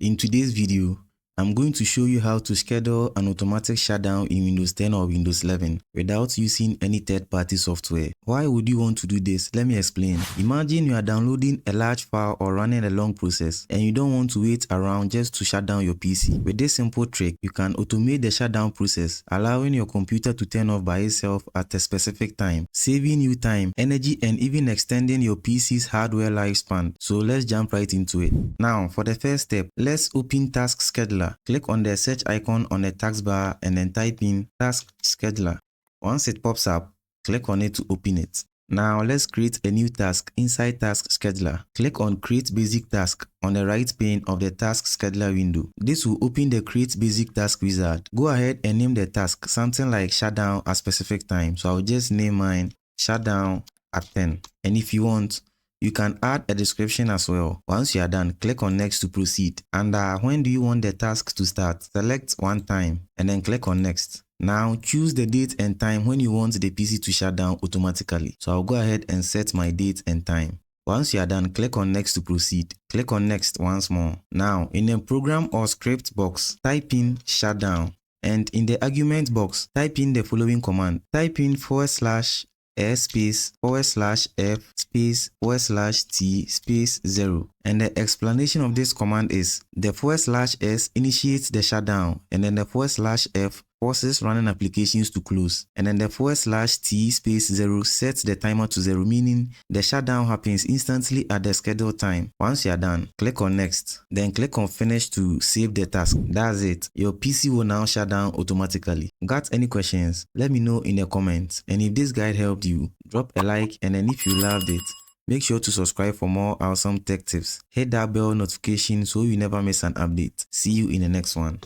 In today's video, I'm going to show you how to schedule an automatic shutdown in Windows 10 or Windows 11 without using any third-party software. Why would you want to do this? Let me explain. Imagine you are downloading a large file or running a long process and you don't want to wait around just to shut down your PC. With this simple trick, you can automate the shutdown process, allowing your computer to turn off by itself at a specific time, saving you time, energy, and even extending your PC's hardware lifespan. So let's jump right into it. Now, for the first step, let's open Task Scheduler. Click on the search icon on the taskbar and then type in Task Scheduler. Once it pops up, click on it to open it. Now let's create a new task inside Task Scheduler. Click on Create Basic Task on the right pane of the Task Scheduler window. This will open the Create Basic Task wizard. Go ahead and name the task something like Shutdown at specific time. So I'll just name mine Shutdown at 10. And if you want, you can add a description as well. Once you are done, click on Next to proceed. And when do you want the task to start? Select one time and then click on Next. Now choose the date and time when you want the PC to shut down automatically. So I'll go ahead and set my date and time. Once you are done, click on Next to proceed. Click on Next once more. Now in the program or script box, type in shutdown. And in the argument box, type in the following command. Type in /s/f/t/0 and the explanation of this command is the /s initiates the shutdown and then the /f forces running applications to close and then the /t/0 sets the timer to 0, meaning the shutdown happens instantly at the scheduled time. Once you are done, click on Next, then click on Finish to save the task. That's it. Your PC will now shut down automatically. Got any questions? Let me know in the comments. And if this guide helped you, drop a like, and then if you loved it, make sure to subscribe for more awesome tech tips. Hit that bell notification so you never miss an update. See you in the next one.